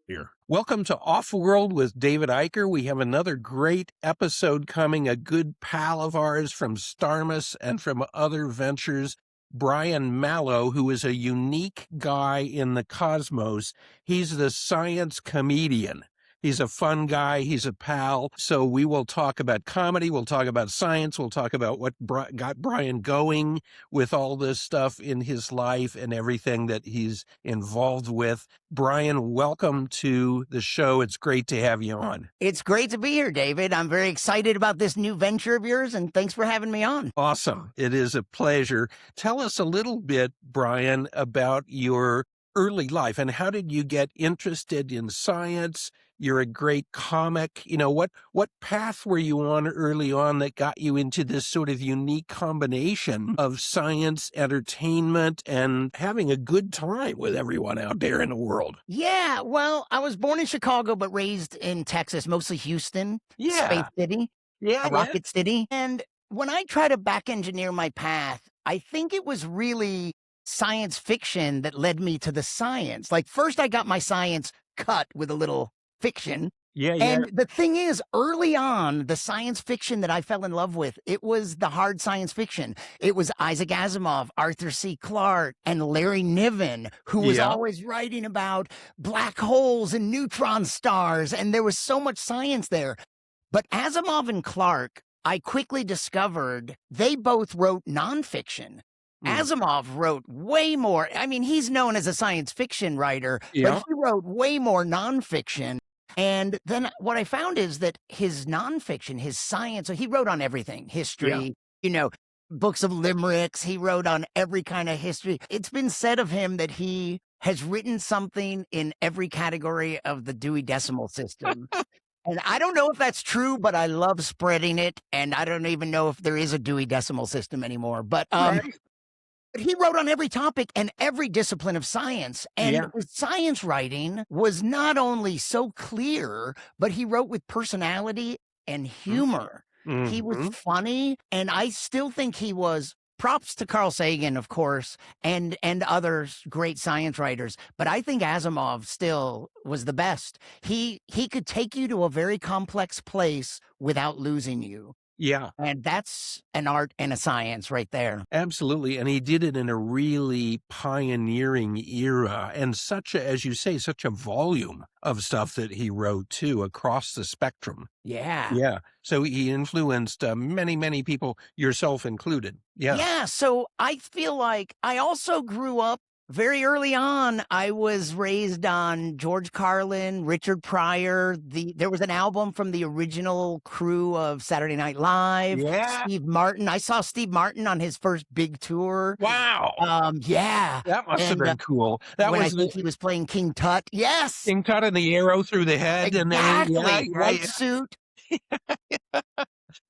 Here. Welcome to Off-World with David Eicher. We have another great episode coming, a good pal of ours from Starmus and from other ventures, Brian Malow, who is a unique guy in the cosmos. He's the science comedian. He's a fun guy. He's a pal. So we will talk about comedy. We'll talk about science. We'll talk about what got Brian going with all this stuff in his life and everything that he's involved with. Brian, welcome to the show. It's great to have you on. It's great to be here, David. I'm very excited about this new venture of yours, and thanks for having me on. Awesome. It is a pleasure. Tell us a little bit, Brian, about your early life and how did you get interested in science? You're a great comic. You know, what path were you on early on that got you into this sort of unique combination of science, entertainment, and having a good time with everyone out there in the world? Yeah, well, I was born in Chicago, but raised in Texas, mostly Houston, Space City, Rocket City. And when I try to back engineer my path, I think it was really science fiction that led me to the science. Like, first I got my science cut with a little fiction. And the thing is, early on, the science fiction that I fell in love with, it was the hard science fiction. It was Isaac Asimov, Arthur C. Clarke, and Larry Niven, who was always writing about black holes and neutron stars, and there was so much science there. But Asimov and Clarke, I quickly discovered they both wrote nonfiction. Asimov wrote way more. I mean, he's known as a science fiction writer, but he wrote way more nonfiction. And then what I found is that his nonfiction, his science, so he wrote on everything, history, you know, books of limericks. He wrote on every kind of history. It's been said of him that he has written something in every category of the Dewey Decimal System. And I don't know if that's true, but I love spreading it. And I don't even know if there is a Dewey Decimal System anymore. But but he wrote on every topic and every discipline of science. And science writing was not only so clear, but he wrote with personality and humor. He was funny. And I still think he was, props to Carl Sagan, of course, and other great science writers. But I think Asimov still was the best. He could take you to a very complex place without losing you. Yeah. And that's an art and a science right there. Absolutely. And he did it in a really pioneering era and such a, as you say, such a volume of stuff that he wrote too across the spectrum. Yeah. So he influenced many, many people, yourself included. Yeah. So I feel like I also grew up very early on. I was raised on George Carlin, Richard Pryor. There was an album from the original crew of Saturday Night Live. Steve Martin. I saw Steve Martin on his first big tour. Wow. That must have been cool. That when I think he was playing King Tut. Yes. King Tut and the arrow through the head. Exactly. And then white suit.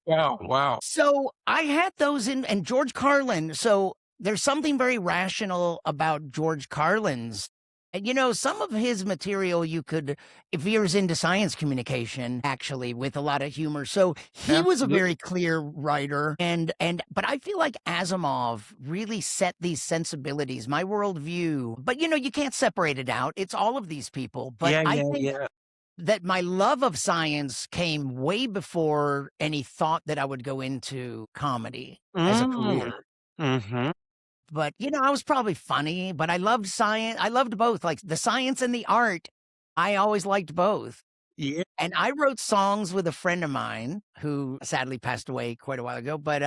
Wow. So I had those and George Carlin. So there's something very rational about George Carlin's. And, you know, some of his material you could, if you're into science communication, actually, with a lot of humor. So he was a very clear writer. But I feel like Asimov really set these sensibilities, my worldview. But, you know, you can't separate it out. It's all of these people. But I think that my love of science came way before any thought that I would go into comedy as a career. But, you know, I was probably funny, but I loved science. I loved both, like the science and the art. I always liked both. Yeah. And I wrote songs with a friend of mine who sadly passed away quite a while ago. But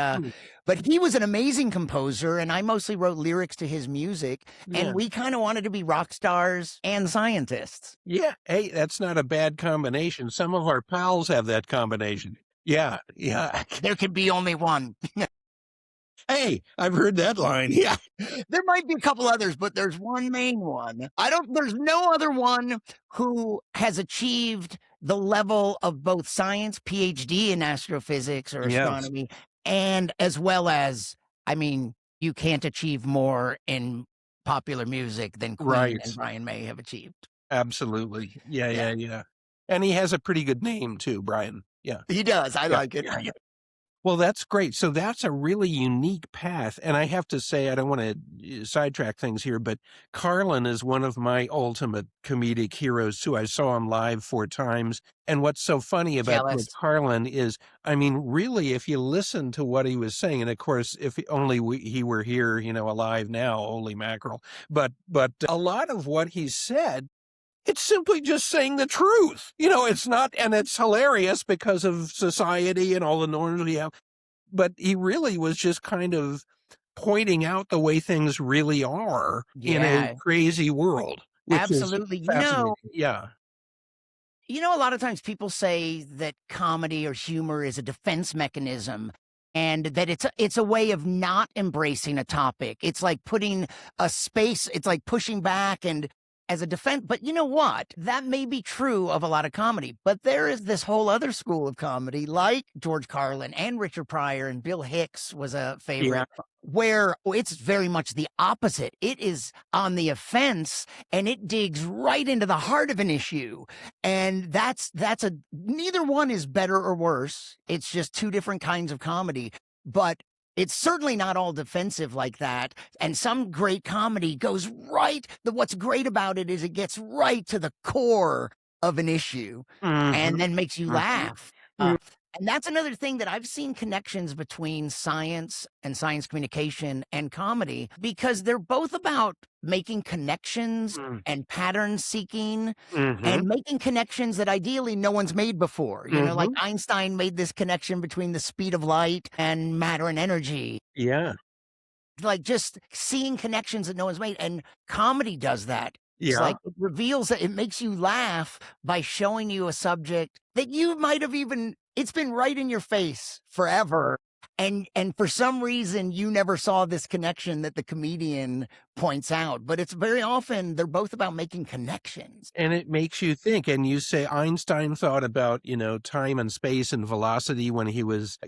he was an amazing composer, and I mostly wrote lyrics to his music. And we kind of wanted to be rock stars and scientists. Yeah. Hey, that's not a bad combination. Some of our pals have that combination. Yeah. There could be only one. Hey, I've heard that line. Yeah. There might be a couple others, but there's one main one. There's no other one who has achieved the level of both science, PhD in astrophysics or astronomy, and as well as, I mean, you can't achieve more in popular music than Queen and Brian May have achieved. Absolutely. Yeah. And he has a pretty good name too, Brian. Yeah. He does. I like it. Well, that's great. So that's a really unique path. And I have to say, I don't want to sidetrack things here, but Carlin is one of my ultimate comedic heroes too. I saw him live 4 times. And what's so funny about Jealous. Carlin is, I mean, really, if you listen to what he was saying, and of course, if only he were here, alive now, holy mackerel. But a lot of what he said, it's simply just saying the truth. It's not, and it's hilarious because of society and all the norms we have. But he really was just kind of pointing out the way things really are in a Yeah, crazy world, which is absolutely. fascinating. Yeah. A lot of times people say that comedy or humor is a defense mechanism and that it's a way of not embracing a topic. It's like putting a space, it's like pushing back and as a defense. But you know what? That may be true of a lot of comedy, but there is this whole other school of comedy like George Carlin and Richard Pryor and Bill Hicks was a favorite. Yeah. Where it's very much the opposite. It is on the offense and it digs right into the heart of an issue. And neither one is better or worse. It's just two different kinds of comedy, but it's certainly not all defensive like that. And some great comedy goes what's great about it is it gets right to the core of an issue and then makes you laugh. And that's another thing that I've seen connections between science and science communication and comedy because they're both about making connections and pattern seeking and making connections that ideally no one's made before. Like Einstein made this connection between the speed of light and matter and energy. Yeah. Like just seeing connections that no one's made. And comedy does that. It's like it reveals that it makes you laugh by showing you a subject that you might have it's been right in your face forever. And for some reason you never saw this connection that the comedian points out, but it's very often they're both about making connections. And it makes you think. And you say Einstein thought about, time and space and velocity when he was,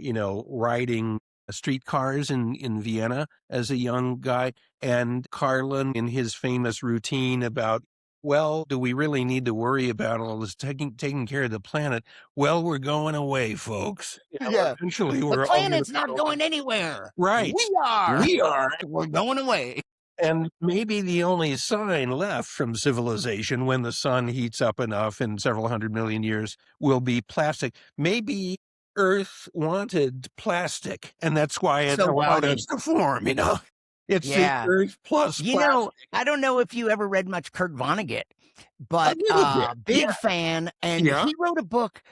riding streetcars in Vienna as a young guy, and Carlin in his famous routine about, well, do we really need to worry about all this taking care of the planet? Well, we're going away, folks. Eventually The we're planet's not going anywhere. Right. We are. We are. We're going away. And maybe the only sign left from civilization when the sun heats up enough in several 100 million years will be plastic. Maybe Earth wanted plastic, and that's why it allowed us to form, It's the Earth plus plastic. I don't know if you ever read much Kurt Vonnegut, but big fan. And he wrote a book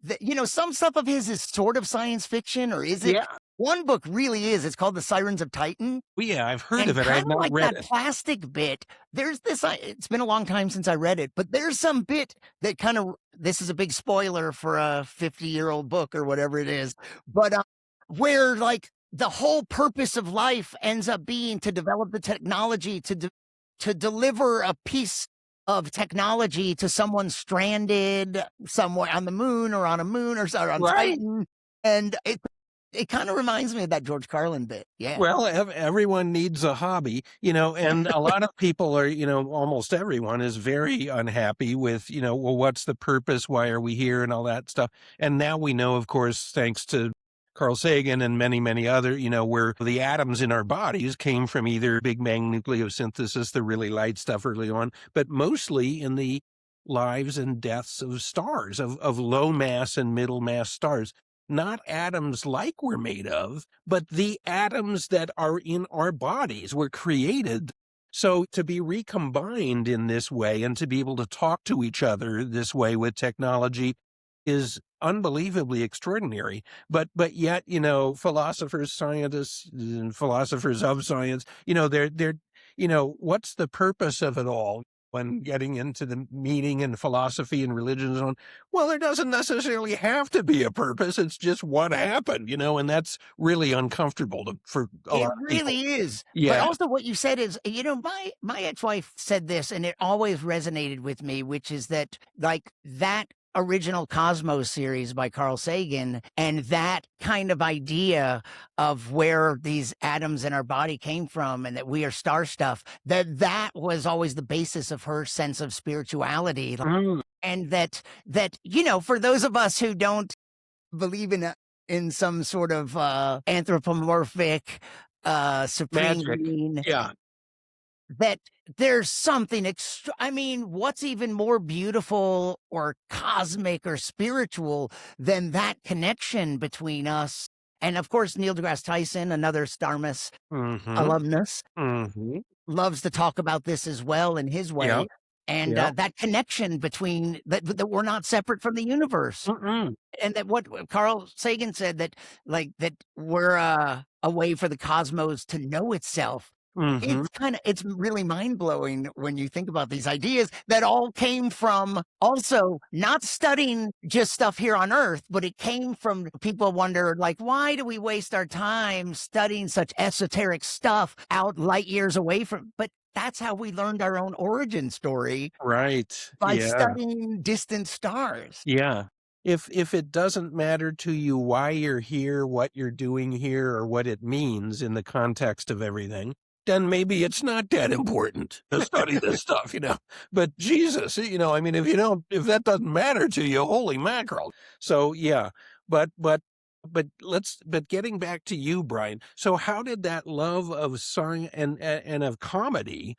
that, some stuff of his is sort of science fiction, or is it? Yeah. One book really is. It's called The Sirens of Titan. Well, yeah, I've heard of it. I've not read that plastic bit. There's this. It's been a long time since I read it, but there's some bit that this is a big spoiler for a 50-year-old book or whatever it is, but where like the whole purpose of life ends up being to develop the technology to deliver a piece of technology to someone stranded somewhere on the moon or on a moon or on Titan, and it kind of reminds me of that George Carlin bit. Yeah. Well, everyone needs a hobby, and a lot of people are, almost everyone is very unhappy with, well, what's the purpose? Why are we here? And all that stuff. And now we know, of course, thanks to Carl Sagan and many, many other, where the atoms in our bodies came from either Big Bang nucleosynthesis, the really light stuff early on, but mostly in the lives and deaths of stars, of low mass and middle mass stars. Not atoms like we're made of, but the atoms that are in our bodies were created. So to be recombined in this way and to be able to talk to each other this way with technology is unbelievably extraordinary. But yet, philosophers, scientists, and philosophers of science, they're what's the purpose of it all? When getting into the meaning and philosophy and religion and so on, well, there doesn't necessarily have to be a purpose. It's just what happened, and that's really uncomfortable for a lot of people. It really is. Yeah. But also what you said is, my ex-wife said this and it always resonated with me, which is that like that original Cosmos series by Carl Sagan and that kind of idea of where these atoms in our body came from and that we are star stuff, that was always the basis of her sense of spirituality. And that, for those of us who don't believe in in some sort of anthropomorphic supreme Magic. being. Yeah. That there's something extra. I mean, what's even more beautiful or cosmic or spiritual than that connection between us? And of course, Neil deGrasse Tyson, another Starmus Mm-hmm. alumnus, Mm-hmm. loves to talk about this as well in his Yeah. way. And Yeah. that connection between that we're not separate from the universe. Mm-mm. And that what Carl Sagan said, that like that we're a way for the cosmos to know itself. Mm-hmm. It's really mind-blowing when you think about these ideas that all came from also not studying just stuff here on Earth, but it came from people wonder, like, why do we waste our time studying such esoteric stuff out light years away from, but that's how we learned our own origin story, Right. by Yeah. studying distant stars. Yeah. If it doesn't matter to you why you're here, what you're doing here, or what it means in the context of everything, then maybe it's not that important to study this stuff, But Jesus, I mean, if that doesn't matter to you, holy mackerel. So yeah, but getting back to you, Brian. So how did that love of song and of comedy,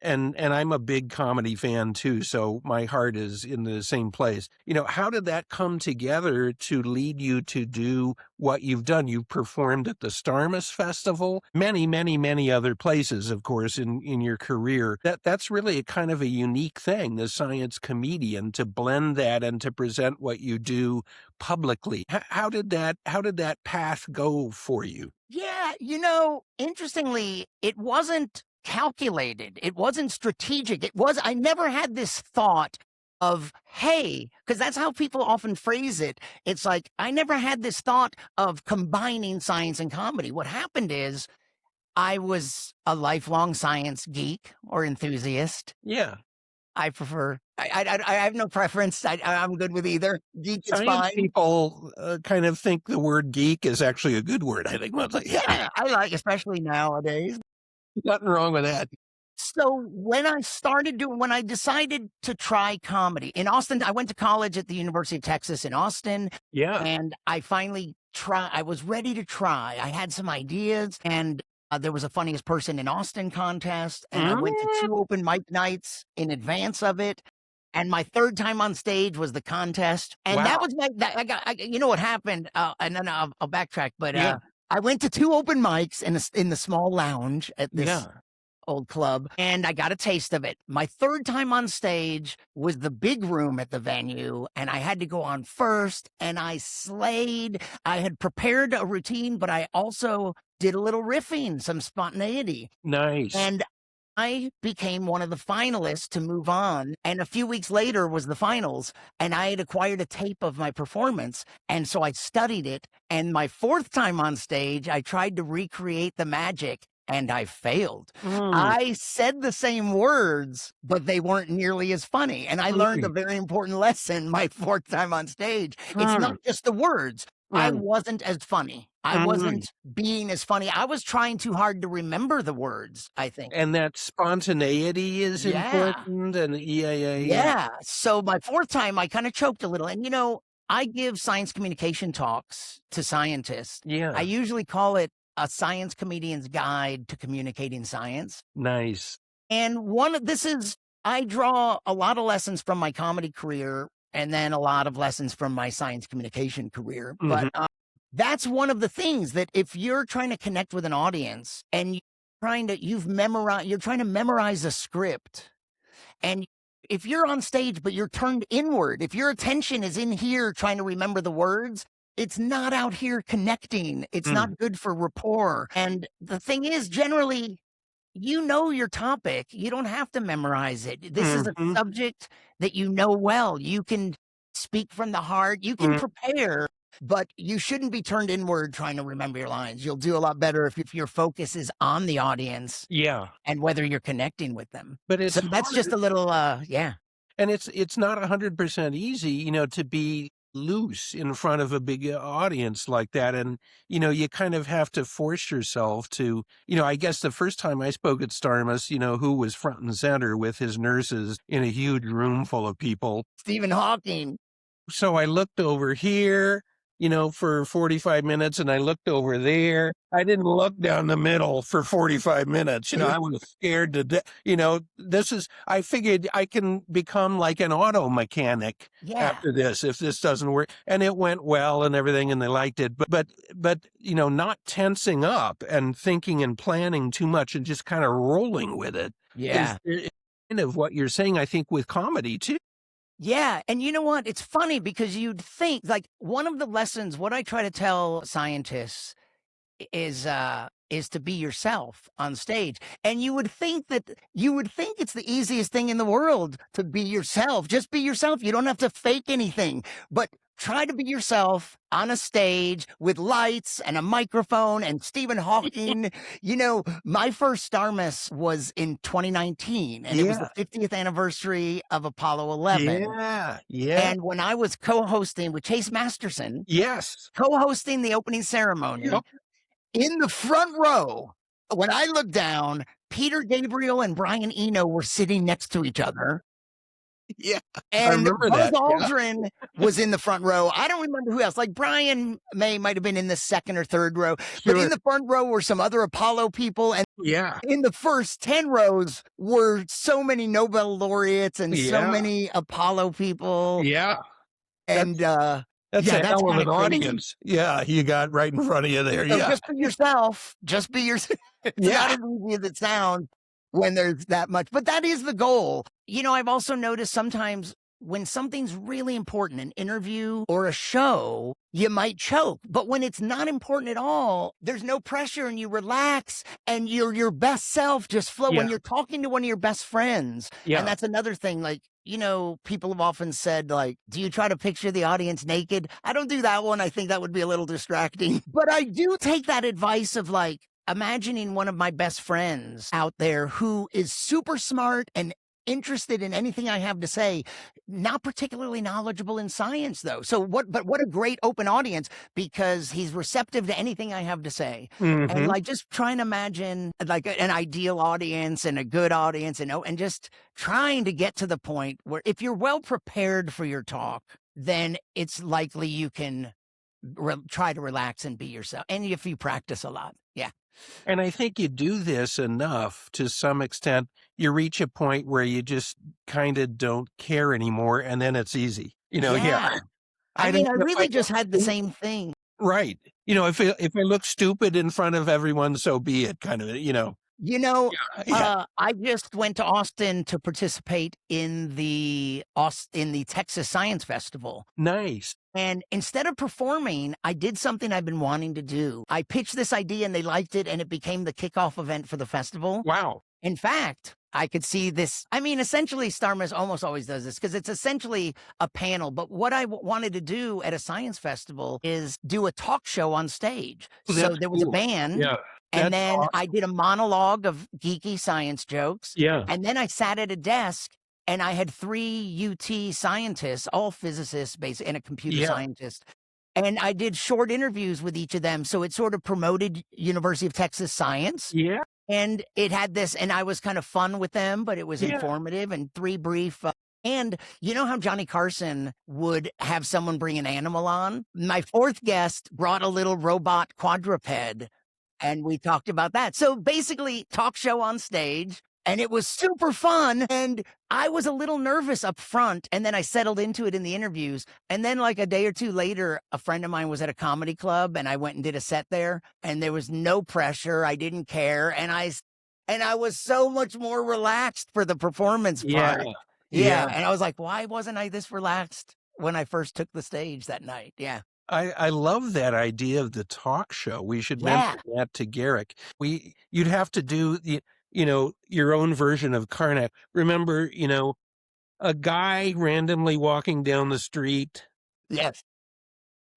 and I'm a big comedy fan too, so my heart is in the same place. How did that come together to lead you to do what you've done? You performed at the Starmus Festival, many, many, many other places, of course, in your career. That's really a kind of a unique thing, the science comedian, to blend that and to present what you do publicly. How did that path go for you? Yeah, interestingly, it wasn't calculated. It wasn't strategic. I never had this thought of, hey, because that's how people often phrase it. It's like, I never had this thought of combining science and comedy. What happened is I was a lifelong science geek or enthusiast. Yeah. I prefer, I have no preference. I'm good with either. Geek is Science fine. people kind of think the word geek is actually a good word, I think. Yeah, I like, especially nowadays. Nothing wrong with that. So when I decided to try comedy in Austin, I went to college at the University of Texas in Austin. Yeah. And I finally I was ready to try. I had some ideas, and there was a funniest person in Austin contest. And I went to 2 open mic nights in advance of it. And my 3rd time on stage was the contest. And that Wow. was what happened. And then I'll backtrack. But Yeah. I went to 2 open mics in the small lounge at this old club, and I got a taste of it. My 3rd time on stage was the big room at the venue, and I had to go on first, and I slayed. I had prepared a routine, but I also did a little riffing, some spontaneity. Nice. And I became one of the finalists to move on. And a few weeks later was the finals, and I had acquired a tape of my performance. And so I studied it. And my 4th time on stage, I tried to recreate the magic, and I failed. I said the same words, but they weren't nearly as funny. And I learned a very important lesson my 4th time on stage. It's not just the words. I wasn't as funny. I wasn't being as funny. I was trying too hard to remember the words, I think. And that spontaneity is important. And yeah. So my 4th time, I kind of choked a little. And, I give science communication talks to scientists. Yeah. I usually call it a science comedian's guide to communicating science. Nice. And I draw a lot of lessons from my comedy career, and then a lot of lessons from my science communication career. But that's one of the things, that if you're trying to connect with an audience and you're trying to memorize a script, and if you're on stage but you're turned inward, if your attention is in here trying to remember the words, it's not out here connecting. It's not good for rapport. And the thing is, generally, your topic. You don't have to memorize it. This is a subject that you know well. You can speak from the heart. You can prepare, but you shouldn't be turned inward trying to remember your lines. You'll do a lot better if your focus is on the audience. Yeah. And whether you're connecting with them. But that's just a little, yeah. And it's not 100% easy, to be loose in front of a big audience like that. And, you kind of have to force yourself to, I guess the first time I spoke at Starmus, who was front and center with his nurses in a huge room full of people? Stephen Hawking. So I looked over here for 45 minutes, and I looked over there. I didn't look down the middle for 45 minutes. I was scared to death. I figured I can become like an auto mechanic after this if this doesn't work. And it went well and everything, and they liked it. But not tensing up and thinking and planning too much and just kind of rolling with it. Yeah. Is kind of what you're saying, I think, with comedy too. Yeah. And you know what? It's funny because you'd think, like, one of the lessons, what I try to tell scientists is to be yourself on stage. And you would think it's the easiest thing in the world to be yourself. Just be yourself. You don't have to fake anything. But try to be yourself on a stage with lights and a microphone and Stephen Hawking. My first Starmus was in 2019, and it was the 50th anniversary of Apollo 11. Yeah. And when I was co-hosting with Chase Masterson, yes, co-hosting the opening ceremony, in the front row, when I looked down, Peter Gabriel and Brian Eno were sitting next to each other. Yeah, and Buzz Aldrin was in the front row. I don't remember who else. Like Brian May might have been in the second or third row, but in the front row were some other Apollo people. And in the first 10 rows were so many Nobel laureates and so many Apollo people. Yeah. And that's a hell of an audience. Yeah, you got right in front of you there. So just be yourself. Just be yourself. It's not as easy as it sounds when there's that much, but that is the goal. I've also noticed sometimes when something's really important, an interview or a show, you might choke. But when it's not important at all, there's no pressure and you relax and you're your best self just flow when you're talking to one of your best friends. And that's another thing. Like, people have often said, like, do you try to picture the audience naked? I don't do that one. I think that would be a little distracting. But I do take that advice of, like, imagining one of my best friends out there who is super smart and interested in anything I have to say, not particularly knowledgeable in science, though. But what a great open audience, because he's receptive to anything I have to say. And like, just trying to imagine like an ideal audience and a good audience, and just trying to get to the point where if you're well prepared for your talk, then it's likely you can try to relax and be yourself. And if you practice a lot. Yeah. And I think you do this enough to some extent, you reach a point where you just kind of don't care anymore, and then it's easy. I mean, I really just had the same thing. Right. If I look stupid in front of everyone, so be it, kind of, I just went to Austin to participate in the Texas Science Festival. Nice. And instead of performing, I did something I've been wanting to do. I pitched this idea and they liked it, and it became the kickoff event for the festival. Wow. In fact, I could see this. I mean, essentially, Starmus almost always does this because it's essentially a panel. But what I wanted to do at a science festival is do a talk show on stage. So there was a band. Yeah. And then I did a monologue of geeky science jokes. Yeah. And then I sat at a desk and I had 3 UT scientists, all physicists, basically, and a computer scientist. And I did short interviews with each of them. So it sort of promoted University of Texas science. Yeah. And it had this, and I was kind of fun with them, but it was informative, and 3 brief. And you know how Johnny Carson would have someone bring an animal on? My 4th guest brought a little robot quadruped, and we talked about that. So basically, talk show on stage. And it was super fun. And I was a little nervous up front. And then I settled into it in the interviews. And then like a day or 2 later, a friend of mine was at a comedy club and I went and did a set there. And there was no pressure. I didn't care. And I was so much more relaxed for the performance part. Yeah. And I was like, why wasn't I this relaxed when I first took the stage that night? Yeah. I love that idea of the talk show. We should mention that to Garrick. You'd have to do your own version of Karnak. Remember, a guy randomly walking down the street. Yes.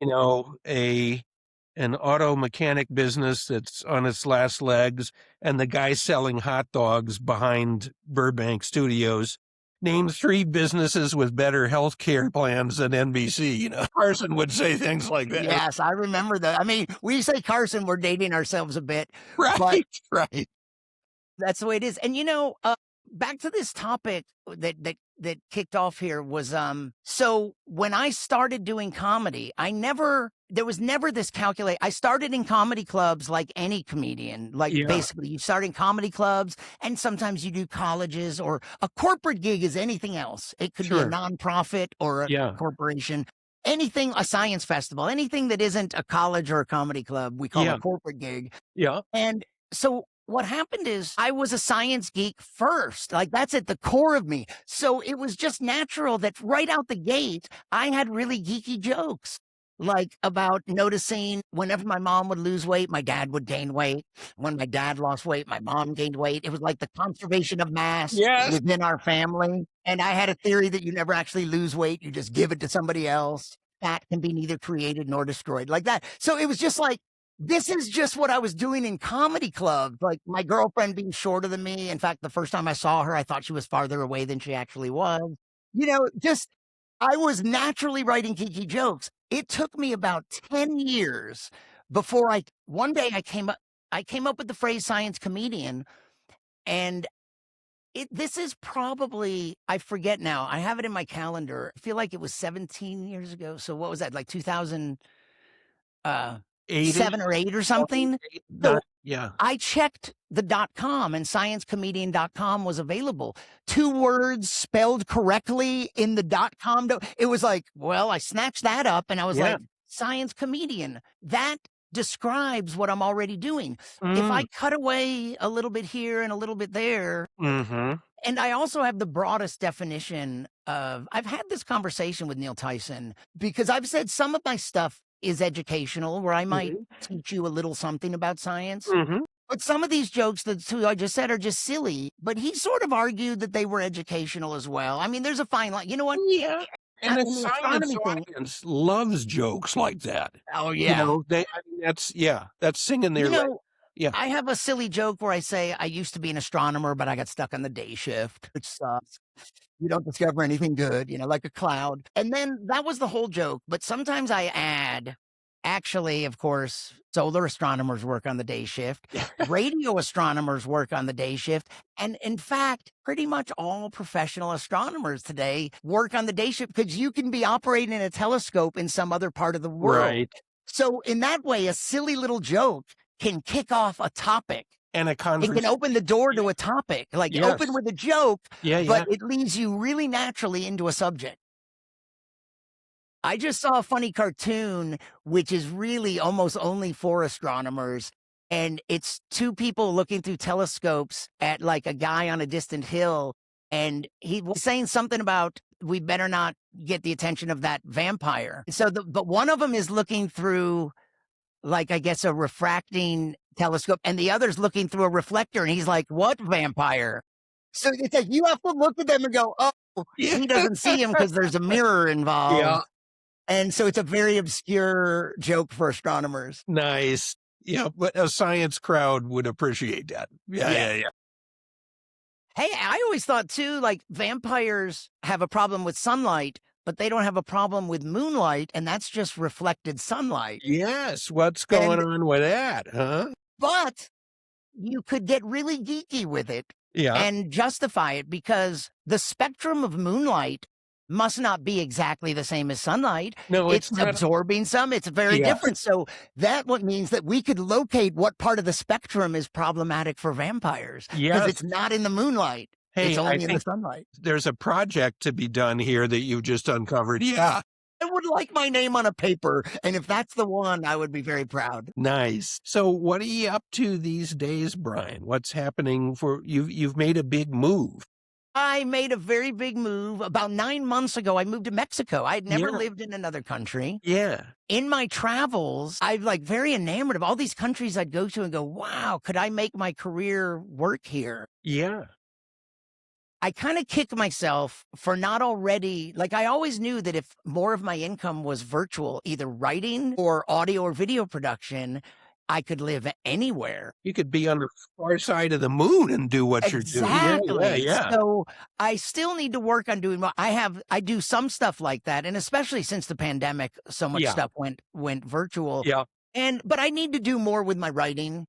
An auto mechanic business that's on its last legs, and the guy selling hot dogs behind Burbank Studios. Name 3 businesses with better health care plans than NBC. Carson would say things like that. Yes, I remember that. I mean, we say Carson, we're dating ourselves a bit. Right, right. That's the way it is. And back to this topic that kicked off here was so when I started doing comedy, I never there was never this calculate. I started in comedy clubs like any comedian. Like basically you start in comedy clubs and sometimes you do colleges, or a corporate gig is anything else. It could be a nonprofit or a corporation, anything, a science festival, anything that isn't a college or a comedy club, we call a corporate gig. And so what happened is I was a science geek first. Like that's at the core of me. So it was just natural that right out the gate, I had really geeky jokes. Like about noticing whenever my mom would lose weight, my dad would gain weight. When my dad lost weight, my mom gained weight. It was like the conservation of mass within our family. And I had a theory that you never actually lose weight. You just give it to somebody else. Fat can be neither created nor destroyed, like that. So it was just like, this is just what I was doing in comedy clubs. Like my girlfriend being shorter than me. In fact, the first time I saw her, I thought she was farther away than she actually was. You know, just I was naturally writing geeky jokes. It took me about 10 years before one day I came up with the phrase science comedian. And this is probably, I forget now. I have it in my calendar. I feel like it was 17 years ago. So what was that? Like 2000, 7 or 8 or something. So I checked the .com and sciencecomedian.com was available. 2 words spelled correctly in the .com. It was like, well, I snatched that up and I was like, science comedian. That describes what I'm already doing. If I cut away a little bit here and a little bit there, and I also have the broadest definition of, I've had this conversation with Neil Tyson because I've said some of my stuff is educational, where I might teach you a little something about science. But some of these jokes that I just said are just silly, but he sort of argued that they were educational as well. I mean, there's a fine line. You know what? Yeah. And the science audience loves jokes like that. Oh, yeah. You know, that's singing their I have a silly joke where I say I used to be an astronomer, but I got stuck on the day shift, which sucks. You don't discover anything good, you know, like a cloud. And then that was the whole joke. But sometimes I add, actually, of course, solar astronomers work on the day shift. Radio astronomers work on the day shift. And in fact, pretty much all professional astronomers today work on the day shift because you can be operating a telescope in some other part of the world. Right. So in that way, a silly little joke can kick off a topic. And a conversation. It can open the door to a topic, like open with a joke, but it leads you really naturally into a subject. I just saw a funny cartoon, which is really almost only for astronomers. And it's 2 people looking through telescopes at like a guy on a distant hill. And he was saying something about, we better not get the attention of that vampire. So, but one of them is looking through, like, I guess, a refracting telescope, and the other's looking through a reflector, and he's like, what vampire? So it's like, you have to look at them and go, oh, he doesn't see him because there's a mirror involved. And so it's a very obscure joke for astronomers. Nice. Yeah, but a science crowd would appreciate that. Yeah. Hey, I always thought too, like vampires have a problem with sunlight, but they don't have a problem with moonlight, and that's just reflected sunlight. Yes, what's going on with that, huh? But you could get really geeky with it and justify it because the spectrum of moonlight must not be exactly the same as sunlight. No, it's absorbing some. It's very different. So that what means that we could locate what part of the spectrum is problematic for vampires because it's not in the moonlight. Hey, it's only in the sunlight. There's a project to be done here that you've just uncovered. Yeah. I would like my name on a paper, and if that's the one, I would be very proud. Nice. So what are you up to these days, Brian? What's happening for you? You've made a big move. I made a very big move. About 9 months ago, I moved to Mexico. I'd never lived in another country. Yeah. In my travels, I'm like very enamored of all these countries I'd go to and go, wow, could I make my career work here? Yeah. I kind of kick myself for not already, like I always knew that if more of my income was virtual, either writing or audio or video production, I could live anywhere. You could be on the far side of the moon and do what you're doing. Exactly. So I still need to work on doing what I do some stuff like that. And especially since the pandemic, so much stuff went virtual. Yeah. But I need to do more with my writing.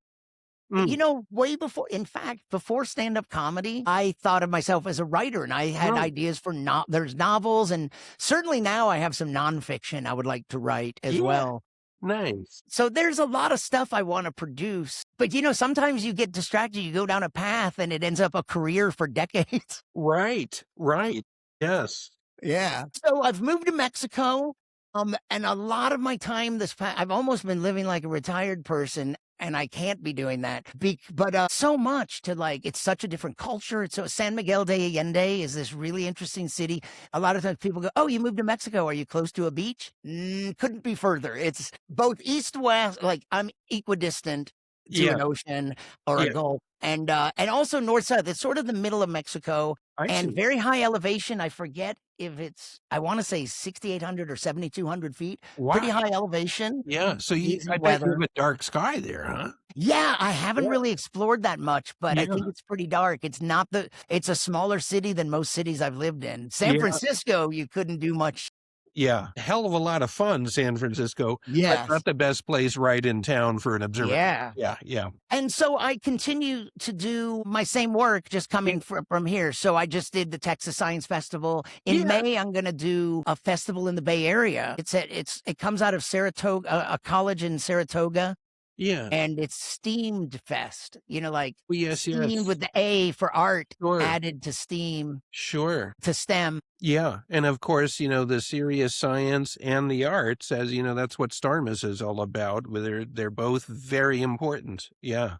You know, way before, in fact, before stand-up comedy, I thought of myself as a writer, and I had ideas for there's novels, and certainly now I have some nonfiction I would like to write as well. Nice. So there's a lot of stuff I want to produce, but sometimes you get distracted, you go down a path and it ends up a career for decades. Right, right. Yes. Yeah. So I've moved to Mexico, and a lot of my time I've almost been living like a retired person, and I can't be doing that. But so much to it's such a different culture. It's so San Miguel de Allende is this really interesting city. A lot of times people go, "Oh, you moved to Mexico? Are you close to a beach?" Couldn't be further. It's both east west. Like I'm equidistant to Yeah, an ocean or a yeah. gulf, and also north south. It's sort of the middle of Mexico I and see. very high elevation. I forget if I want to say 6,800 or 7,200 feet. Pretty Wow. high elevation, Yeah, so easy I bet you have weather. a dark sky there, huh? Yeah, I Yeah, haven't really explored that much, but I yeah, think it's pretty dark. It's a smaller city than most cities I've lived in. San yeah, Francisco, you couldn't do much. yeah. Hell of a lot of fun, San Francisco, but Yes. not the best place right in town for an observatory. Yeah. Yeah, yeah. And so I continue to do my same work, just Yeah, coming from here. So I just did the Texas Science Festival. In yeah, May, I'm going to do a festival in the Bay Area. It comes out of Saratoga, a college in Saratoga, yeah. and it's Steamed Fest. Like Well, yes, steamed yes. with the A for art Sure, added to STEAM sure. to STEM. Yeah, and of course, the serious science and the arts, as that's what Starmus is all about. Where they're both very important. Yeah,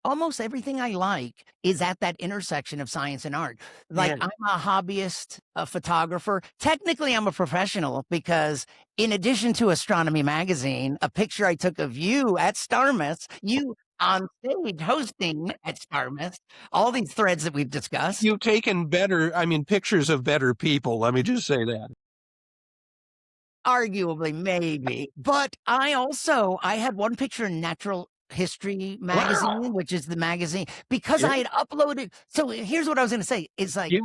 Almost everything I like is at that intersection of science and art. Like yeah. I'm a hobbyist, a photographer. Technically, I'm a professional because in addition to Astronomy Magazine, a picture I took of you at Starmus, you on stage hosting at Starmus, all these threads that we've discussed. You've taken pictures of better people. Let me just say that. Arguably, maybe. But I had one picture in Natural History Wow. Magazine, which is the magazine, because Yeah, I had uploaded. So here's what I was going to say is yeah.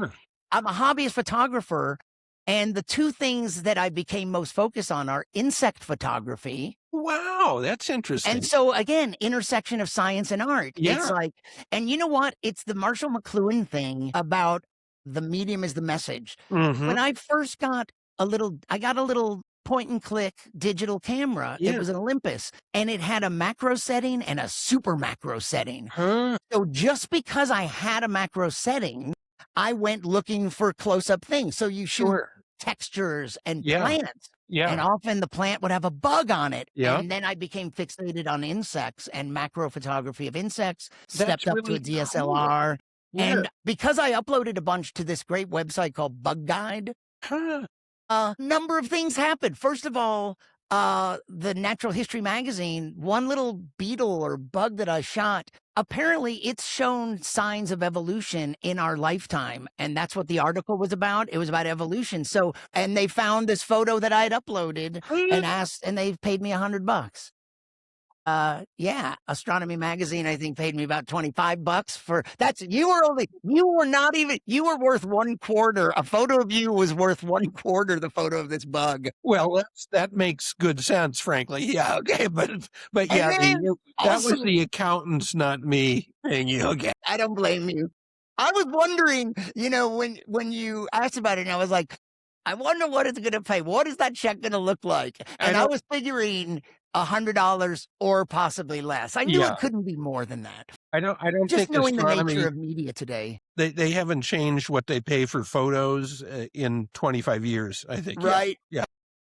I'm a hobbyist photographer. And the two things that I became most focused on are insect photography. Wow, that's And interesting. so again, intersection of science and art. It's Yeah. and you know what? It's the Marshall McLuhan thing about the medium is the message. Mhm. When I first I got a little point and click digital camera. It Yeah. was an Olympus and it had a macro setting and a super macro setting. Huh. So just because I had a macro setting, I went looking for close up things. So you shoot Sure. textures and Yeah. plants. And Yeah. often the plant would have a bug on it. Yeah. And then I became fixated on insects and macro photography of insects, That's stepped up to a really cool. DSLR. Yeah. And because I uploaded a bunch to this great website called Bug Guide, Huh. a number of things happened. First of all, the Natural History magazine, one little beetle or bug that I shot, apparently it's shown signs of evolution in our lifetime. And that's what the article was about. It was about evolution. So, and they found this photo that I had uploaded Huh. and they paid me $100. Yeah, Astronomy Magazine, I think, paid me about $25 for you were worth 1/4. A photo of you was worth 1/4 the photo of this bug. Well, that makes good sense, frankly. Yeah, okay, but And yeah, then that was also, the accountants, not me paying you. Okay. I don't blame you. I was wondering, when you asked about it, and I was like, I wonder what it's gonna pay. What is that check gonna look like? I And I don't was figuring $100 or possibly less. I knew Yeah. it couldn't be more than that. I don't Just think knowing the nature astronomy of media today. they haven't changed what they pay for photos, in 25 years, I think. Yeah. Right. Yeah.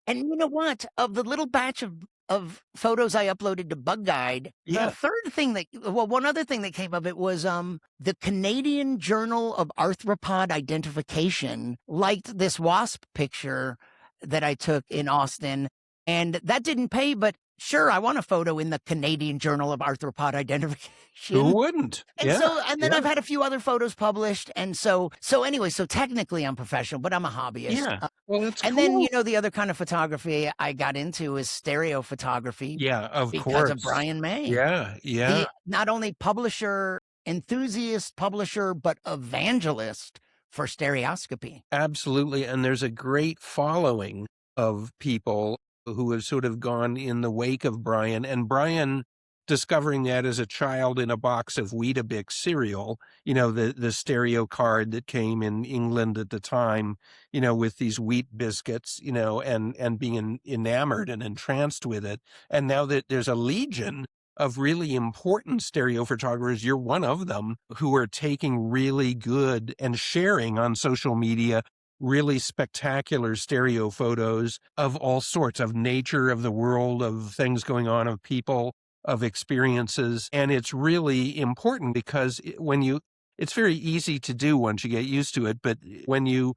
And you know what? Of the little batch of photos I uploaded to Bug Guide, Yeah. one other thing that came of it was the Canadian Journal of Arthropod Identification liked this wasp picture that I took in Austin, and that didn't pay, but sure, I want a photo in the Canadian Journal of Arthropod Who Identification. wouldn't? And Yeah. and then Yeah. I've had a few other photos published, and so anyway, so technically I'm professional, but I'm a hobbyist. Yeah. Well, that's And then, cool. the other kind of photography I got into is stereo photography Yeah, of because of course. Brian May. Yeah, yeah. The not only publisher, enthusiast publisher, but evangelist for stereoscopy. Absolutely, and there's a great following of people who have sort of gone in the wake of Brian, and Brian discovering that as a child in a box of Weetabix cereal, the stereo card that came in England at the time, with these wheat biscuits, and being enamored and entranced with it. And now that there's a legion of really important stereo photographers, you're one of them, who are taking really good and sharing on social media really spectacular stereo photos of all sorts, of nature, of the world, of things going on, of people, of experiences. And it's really important because it's very easy to do once you get used to it, but when you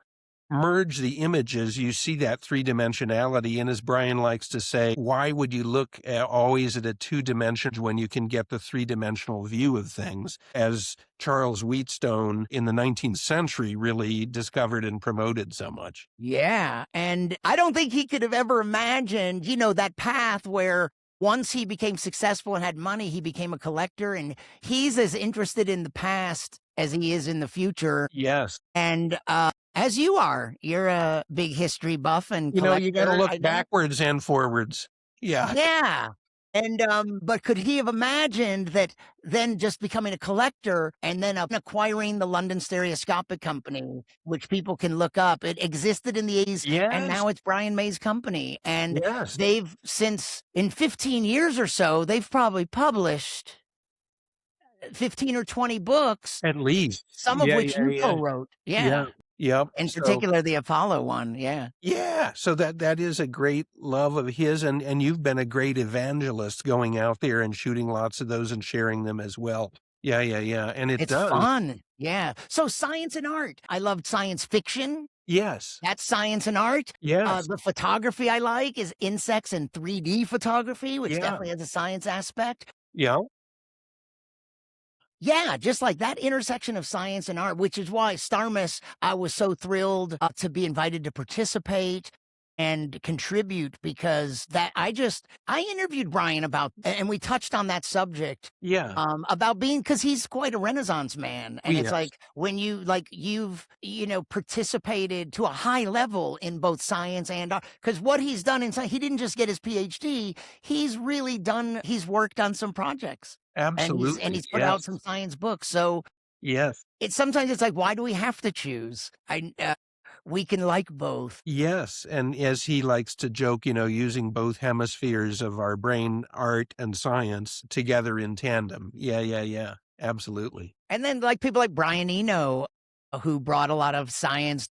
merge the images, you see that three-dimensionality. And as Brian likes to say, why would you look always at a two-dimension when you can get the three-dimensional view of things, as Charles Wheatstone in the 19th century really discovered and promoted so much? Yeah, and I don't think he could have ever imagined, that path where once he became successful and had money, he became a collector, and he's as interested in the past as he is in the future. Yes. And as you are, you're a big history buff and collector. You got to look backwards and forwards. Yeah. Yeah. And but could he have imagined that then just becoming a collector and then acquiring the London Stereoscopic Company, which people can look up? It existed in the 80s, and now it's Brian May's company. And they've since, in 15 years or so, they've probably published 15 or 20 books. At least. Some of which you co-wrote. Yeah. Yep. In particular, the Apollo one. Yeah. Yeah. So that is a great love of his. And you've been a great evangelist going out there and shooting lots of those and sharing them as well. Yeah. And it's fun. Yeah. So science and art. I loved science fiction. Yes. That's science and art. Yes. The photography I like is insects and 3D photography, which definitely has a science aspect. Yeah. Yeah, just like that intersection of science and art, which is why Starmus, I was so thrilled to be invited to participate and contribute, because I interviewed Brian about, and we touched on that subject. Yeah. About because he's quite a Renaissance man. And it's like when you've participated to a high level in both science and art, because what he's done in science, he didn't just get his PhD, he's worked on some projects. Absolutely. And he's put out some science books. So sometimes it's like, why do we have to choose? We can like both. Yes. And as he likes to joke, using both hemispheres of our brain, art and science, together in tandem. Yeah. Absolutely. And then people like Brian Eno, who brought a lot of science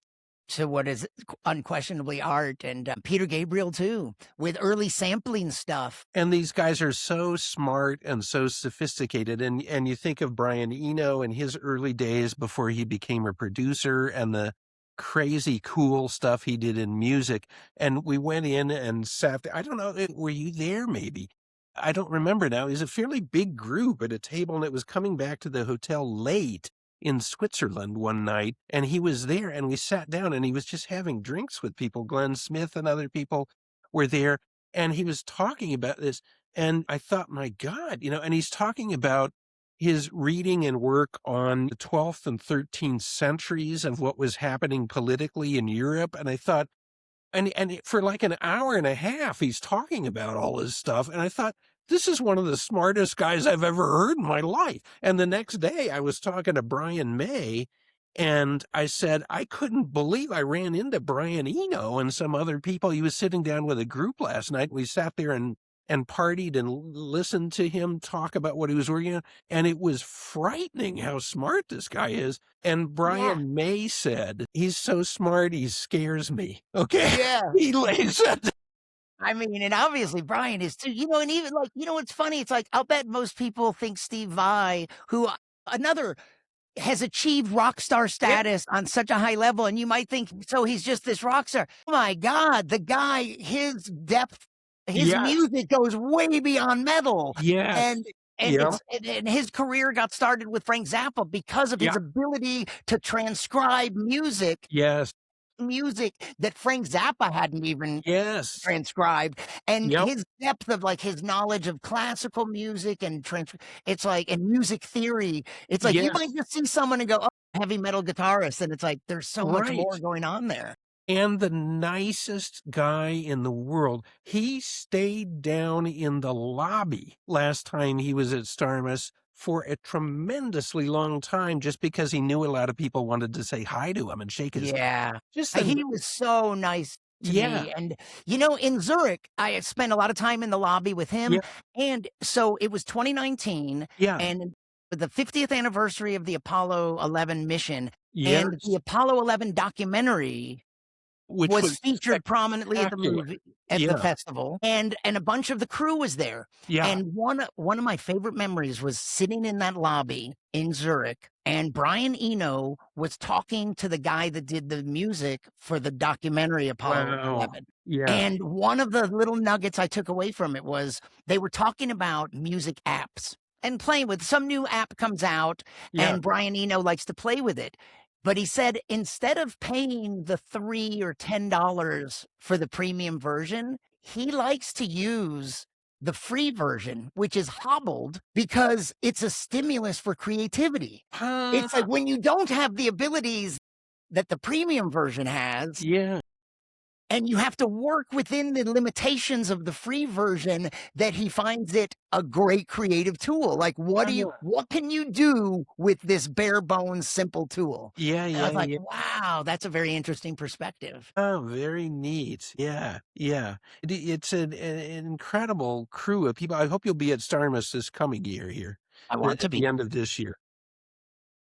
to what is unquestionably art, and Peter Gabriel too, with early sampling stuff. And these guys are so smart and so sophisticated. And you think of Brian Eno in his early days before he became a producer, and the crazy cool stuff he did in music. And we went in and sat there. I don't know, were you there maybe? I don't remember now. It was a fairly big group at a table, and it was coming back to the hotel late in Switzerland one night, and he was there, and we sat down, and he was just having drinks with people. Glenn Smith and other people were there, and he was talking about this, and I thought, my God, and he's talking about his reading and work on the 12th and 13th centuries of what was happening politically in Europe, and I thought, and for like an hour and a half, he's talking about all this stuff, and I thought, this is one of the smartest guys I've ever heard in my life. And the next day I was talking to Brian May, and I said, I couldn't believe I ran into Brian Eno and some other people. He was sitting down with a group last night. We sat there and partied and listened to him talk about what he was working on. And it was frightening how smart this guy is. And Brian May said, he's so smart, he scares me. Okay. Yeah. He lays it. I mean, and obviously Brian is too, and even it's funny. It's like, I'll bet most people think Steve Vai, who has achieved rock star status on such a high level. And you might think, so he's just this rock star. Oh my God, the guy, his depth, his music goes way beyond metal. Yeah. And his career got started with Frank Zappa because of his ability to transcribe music. Yes. Music that Frank Zappa hadn't even transcribed, and his depth of his knowledge of classical music and and music theory. It's like you might just see someone and go, "Oh, heavy metal guitarist," and it's like there's so much more going on there. and the nicest guy in the world. He stayed down in the lobby last time he was at Starmus for a tremendously long time just because he knew a lot of people wanted to say hi to him and shake his hand. Yeah. Just He was so nice to me, and, in Zurich, I spent a lot of time in the lobby with him, and so it was 2019, and the 50th anniversary of the Apollo 11 mission, and the Apollo 11 documentary which was featured prominently at the spectacular. movie at the festival, and a bunch of the crew was there. And one of my favorite memories was sitting in that lobby in Zurich, and Brian Eno was talking to the guy that did the music for the documentary Apollo 11. And one of the little nuggets I took away from it was they were talking about music apps and playing with some new app comes out, and Brian Eno likes to play with it. But he said instead of paying the $3 or $10 for the premium version, he likes to use the free version, which is hobbled because it's a stimulus for creativity. It's like when you don't have the abilities that the premium version has, and you have to work within the limitations of the free version, that he finds it a great creative tool. Like, what can you do with this bare bones simple tool? And I was like, wow, that's a very interesting perspective. Oh, very neat. Yeah. It's an incredible crew of people. I hope you'll be at Starmus this coming year here. I want to at be. the end of this year.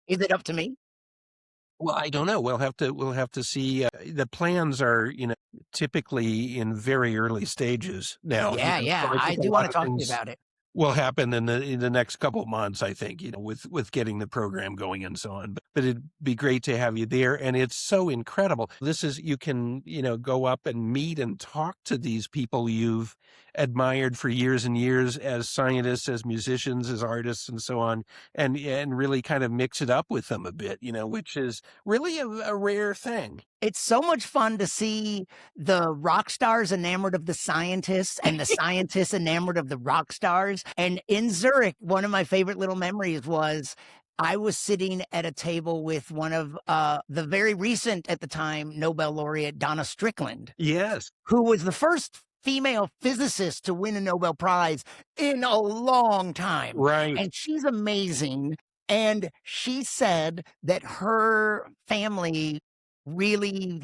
Is it up to me? Well, I don't know. We'll have to see. The plans are, typically in very early stages now. Yeah. I do want to talk to you about it. Will happen in the next couple of months, I think, with getting the program going and so on. But it'd be great to have you there. And it's so incredible. You can, go up and meet and talk to these people you've admired for years and years as scientists, as musicians, as artists, and so on, and really kind of mix it up with them a bit, which is really a rare thing. It's so much fun to see the rock stars enamored of the scientists and the scientists enamored of the rock stars. And in Zurich, one of my favorite little memories was I was sitting at a table with one of the very recent, at the time, Nobel laureate, Donna Strickland. Yes. Who was the first female physicist to win a Nobel Prize in a long time. Right. And she's amazing. And she said that her family really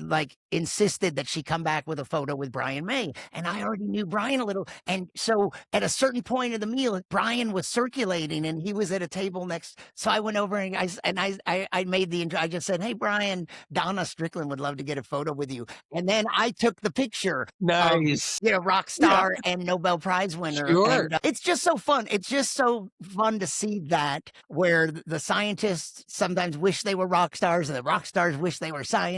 insisted that she come back with a photo with Brian May. And I already knew Brian a little. And so at a certain point of the meal, Brian was circulating and he was at a table next. So I went over and I made the intro. I just said, "Hey, Brian, Donna Strickland would love to get a photo with you." And then I took the picture. Nice. Rock star and Nobel Prize winner. Sure. And, it's just so fun. It's just so fun to see that, where the scientists sometimes wish they were rock stars and the rock stars wish they were scientists,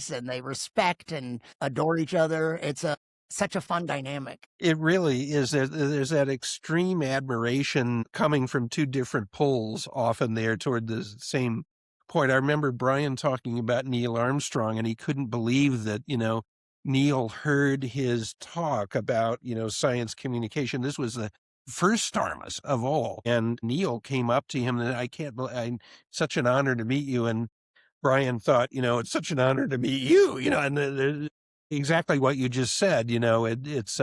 and they respect and adore each other. It's such a fun dynamic. It really is. There's that extreme admiration coming from two different poles often there toward the same point. I remember Brian talking about Neil Armstrong, and he couldn't believe that, Neil heard his talk about, science communication. This was the first Starmus of all. And Neil came up to him and I'm such an honor to meet you. And Brian thought, it's such an honor to meet you, and exactly what you just said, it's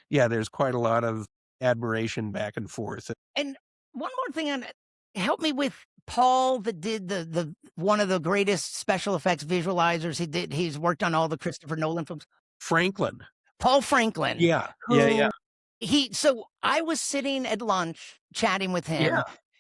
there's quite a lot of admiration back and forth. And one more thing on it, help me with Paul that did the one of the greatest special effects visualizers. He's worked on all the Christopher Nolan films. Paul Franklin. Yeah. So I was sitting at lunch chatting with him.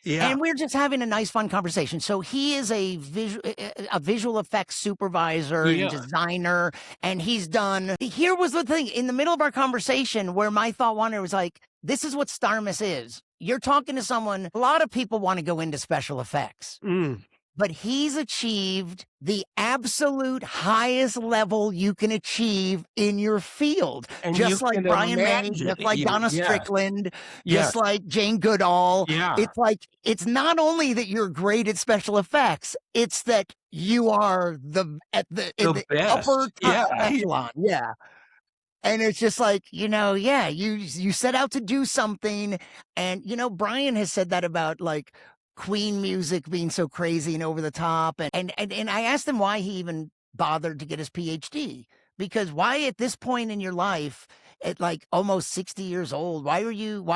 Yeah. And we're just having a nice, fun conversation. So he is a visual effects supervisor and designer, and he's done. Here was the thing in the middle of our conversation where my thought wandered, was like, this is what Starmus is. You're talking to someone. A lot of people want to go into special effects. But he's achieved the absolute highest level you can achieve in your field. And just like Brian May, just like Donna Strickland, just like Jane Goodall. It's like, it's not only that you're great at special effects, it's that you are the upper echelon. And it's just like, you set out to do something. And, Brian has said that about Queen music being so crazy and over the top. And I asked him why he even bothered to get his PhD, because why at this point in your life, at like almost 60 years old, why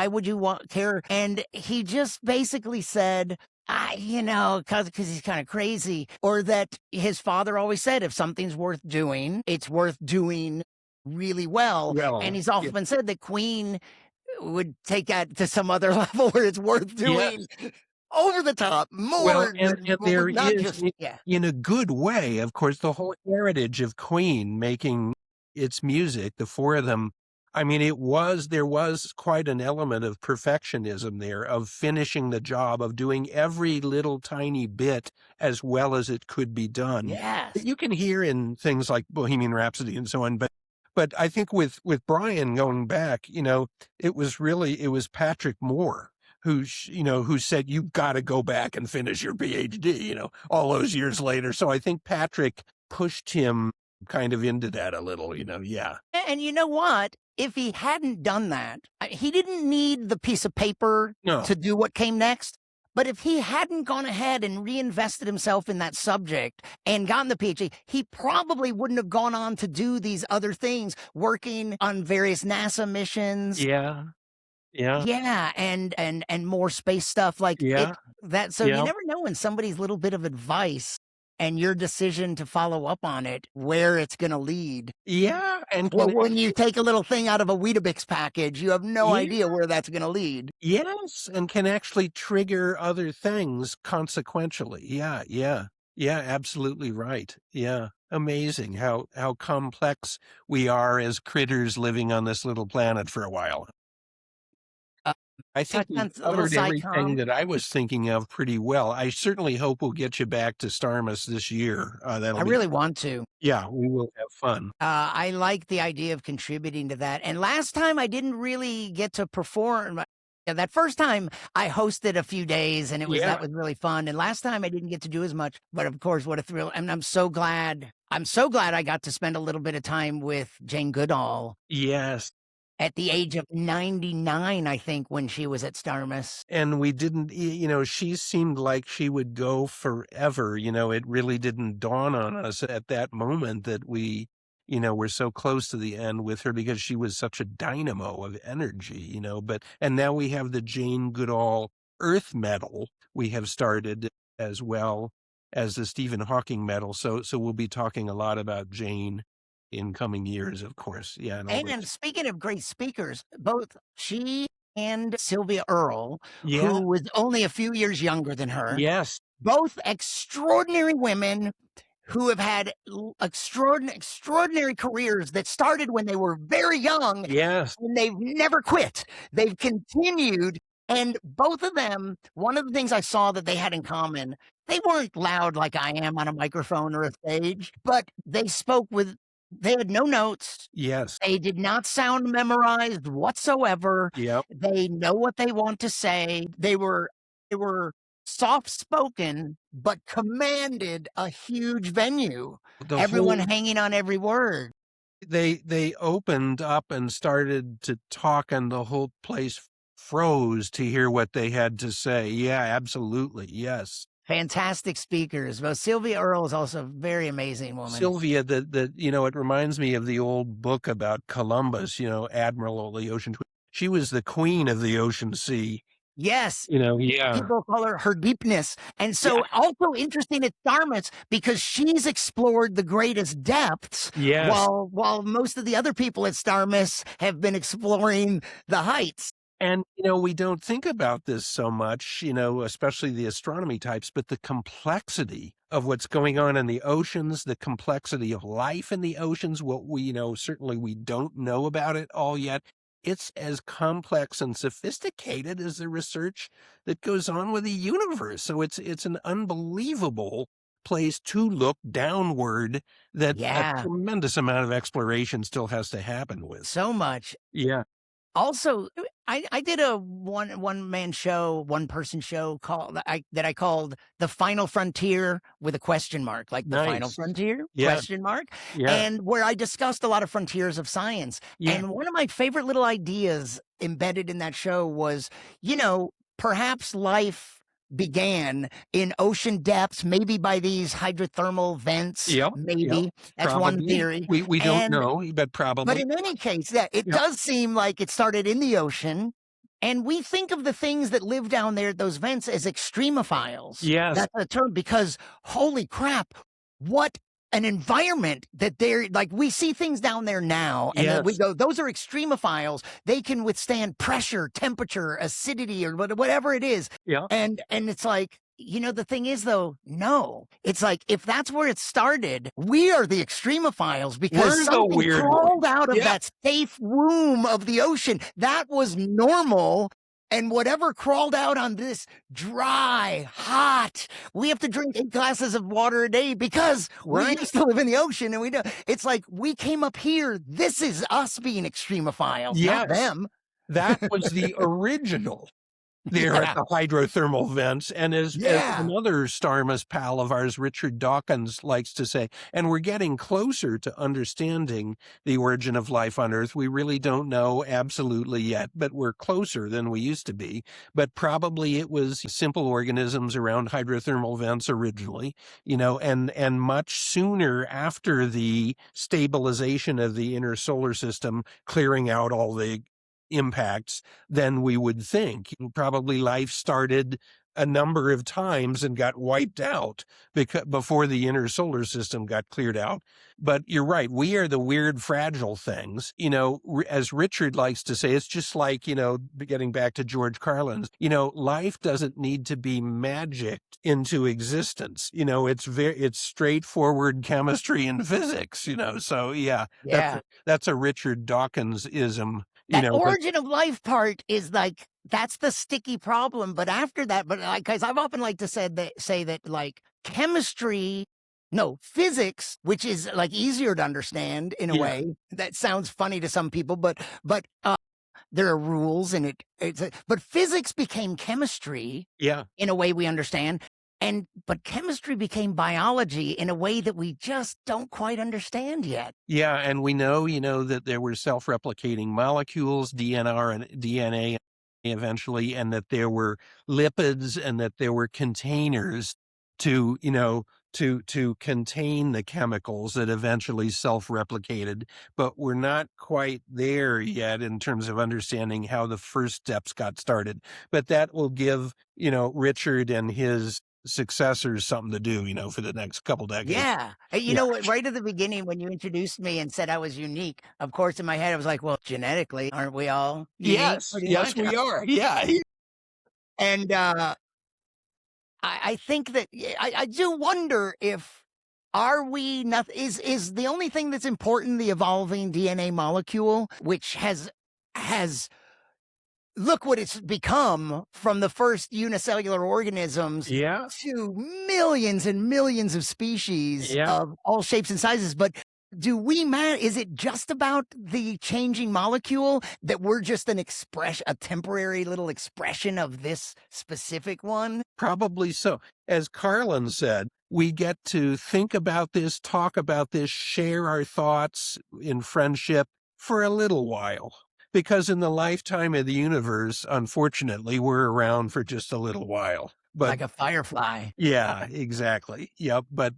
would you care? And he just basically said, because he's kind of crazy, or that his father always said, if something's worth doing, it's worth doing really well. And he's often said that Queen would take that to some other level where it's worth doing over the top more. And there is, in a good way, of course, the whole heritage of Queen making its music, the four of them. I mean, there was quite an element of perfectionism there, of finishing the job, of doing every little tiny bit as well as it could be done. Yes. You can hear in things like Bohemian Rhapsody and so on, but I think with Brian going back, it was Patrick Moore who said, you've got to go back and finish your PhD, all those years later. So I think Patrick pushed him kind of into that a little, yeah. And you know what? If he hadn't done that, he didn't need the piece of paper to do what came next. But if he hadn't gone ahead and reinvested himself in that subject and gotten the PhD, he probably wouldn't have gone on to do these other things, working on various NASA missions. Yeah. And more space stuff like that. So you never know when somebody's little bit of advice and your decision to follow up on it, where it's going to lead. Yeah. And when you take a little thing out of a Weetabix package, you have no idea where that's going to lead. Yes. And can actually trigger other things consequentially. Yeah, absolutely right. Yeah. Amazing how complex we are as critters living on this little planet for a while. I think we covered everything that I was thinking of pretty well. I certainly hope we'll get you back to Starmus this year. I really want to. Yeah, we will have fun. I like the idea of contributing to that. And last time I didn't really get to perform. That first time I hosted a few days and that was really fun. And last time I didn't get to do as much, but of course, what a thrill. And I'm so glad I got to spend a little bit of time with Jane Goodall. Yes. At the age of 99, I think, when she was at Starmus. And we didn't, she seemed like she would go forever. It really didn't dawn on us at that moment that we, were so close to the end with her, because she was such a dynamo of energy, and now we have the Jane Goodall Earth Medal we have started, as well as the Stephen Hawking Medal. So we'll be talking a lot about Jane in coming years, of course. Yeah. And speaking of great speakers, both she and Sylvia Earle, who was only a few years younger than her. Yes. Both extraordinary women who have had extraordinary careers that started when they were very young. Yes. And they've never quit. They've continued. And both of them, one of the things I saw that they had in common, they weren't loud like I am on a microphone or a stage, but they spoke they had no notes. Yes. They did not sound memorized whatsoever. Yep. They know what they want to say. They were soft-spoken, but commanded a huge venue. Everyone hanging on every word. They opened up and started to talk, and the whole place froze to hear what they had to say. Yeah, absolutely. Yes. Fantastic speakers. Well, Sylvia Earle is also a very amazing woman. Sylvia, it reminds me of the old book about Columbus, Admiral of the Ocean. She was the queen of the ocean sea. Yes. Yeah. People call her deepness. And so also interesting at Starmus, because she's explored the greatest depths. Yes. While most of the other people at Starmus have been exploring the heights. And, we don't think about this so much, especially the astronomy types, but the complexity of what's going on in the oceans, the complexity of life in the oceans, what we, certainly we don't know about it all yet. It's as complex and sophisticated as the research that goes on with the universe. So it's an unbelievable place to look downward that a tremendous amount of exploration still has to happen with. So much. Yeah. Also, I did a one-man show, one-person show that I called The Final Frontier with a question mark, like the Final Frontier, question mark, and where I discussed a lot of frontiers of science. And one of my favorite little ideas embedded in that show was, perhaps life began in ocean depths, maybe by these hydrothermal vents, Yep. maybe. That's one Probably. theory. We don't know, but But probably. in any case, yeah, it Yep. does seem like it started in the ocean, and we think of the things that live down there at those vents as extremophiles. Yes. That's a term because holy crap, what an environment that they're like. We see things down there now, and then we Yes. go, those are extremophiles. They can withstand pressure, temperature, acidity, or whatever it is. Yeah. And it's like, the thing is, though, no. It's like, if that's where it started, we are the extremophiles because We're the something weird crawled ones. out of Yeah. that safe womb of the ocean. That was normal. And whatever crawled out on this dry, hot, we have to drink 8 glasses of water a day because we used to live in the ocean and we don't. It's like we came up here. This is us being extremophiles, not them. That was the original there at the hydrothermal vents. And as another Starmus pal of ours, Richard Dawkins, likes to say, and we're getting closer to understanding the origin of life on Earth. We really don't know absolutely yet, but we're closer than we used to be. But probably it was simple organisms around hydrothermal vents originally, and much sooner after the stabilization of the inner solar system, clearing out all the impacts than we would think. Probably life started a number of times and got wiped out before the inner solar system got cleared out. But you're right. We are the weird, fragile things. As Richard likes to say, it's just like, getting back to George Carlin's, life doesn't need to be magicked into existence. It's straightforward chemistry and physics, so that's a Richard Dawkins-ism. That origin of life part is like, that's the sticky problem. But after that, because I've often liked to say that like physics, which is like easier to understand in a way. That sounds funny to some people, but there are rules and but physics became chemistry in a way we understand. But chemistry became biology in a way that we just don't quite understand yet. Yeah, and we know, that there were self-replicating molecules, DNA eventually, and that there were lipids and that there were containers to contain the chemicals that eventually self-replicated. But we're not quite there yet in terms of understanding how the first steps got started. But that will give, Richard and his successors something to do, for the next couple decades. Yeah. You know what? Right at the beginning, when you introduced me and said I was unique, of course, in my head, I was like, well, genetically, aren't we all unique? Yes, we are. Yeah. And I think that I do wonder if is the only thing that's important the evolving DNA molecule, which has look what it's become from the first unicellular organisms to millions and millions of species of all shapes and sizes. But is it just about the changing molecule that we're just a temporary little expression of this specific one? Probably so. As Carlin said, we get to think about this, talk about this, share our thoughts in friendship for a little while. Because in the lifetime of the universe, unfortunately, we're around for just a little while. But like a firefly. Yeah, exactly. Yep. But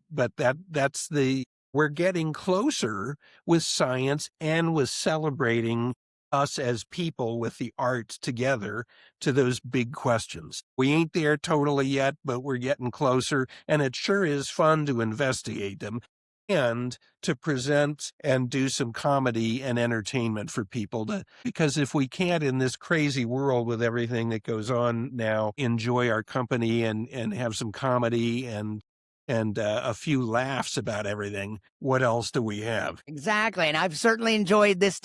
we're getting closer with science and with celebrating us as people with the arts together to those big questions. We ain't there totally yet, but we're getting closer, and it sure is fun to investigate them and to present and do some comedy and entertainment for people because if we can't in this crazy world with everything that goes on now, enjoy our company and have some comedy and a few laughs about everything, what else do we have? Exactly. And I've certainly enjoyed this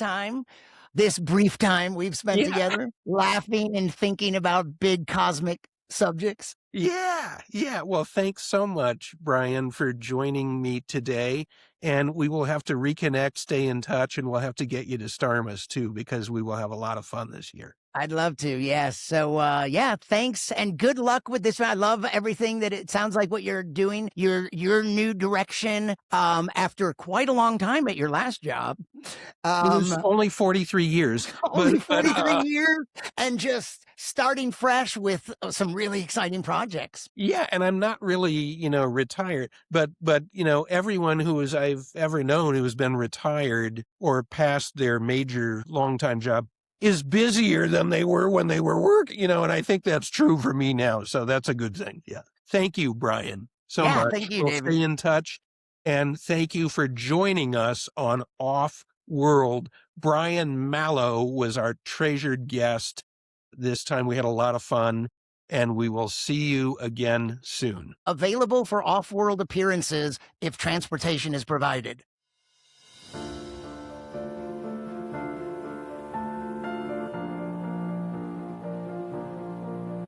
brief time we've spent together, laughing and thinking about big cosmic subjects. Yeah. Well, thanks so much, Brian, for joining me today. And we will have to reconnect, stay in touch, and we'll have to get you to Starmus too, because we will have a lot of fun this year. I'd love to. Yes. So, yeah, thanks and good luck with this. I love everything that it sounds like what you're doing, your new direction, after quite a long time at your last job. It was only 43 years. Only 43 years and just starting fresh with some really exciting projects. Yeah, and I'm not really, retired, but everyone I've ever known who has been retired or past their major long-time job is busier than they were when they were working, and I think that's true for me now. So that's a good thing. Yeah. Thank you, Brian, so much. Thank you, We'll David. stay in touch. And thank you for joining us on Off World. Brian Malow was our treasured guest. This time we had a lot of fun, and we will see you again soon. Available for off-world appearances if transportation is provided.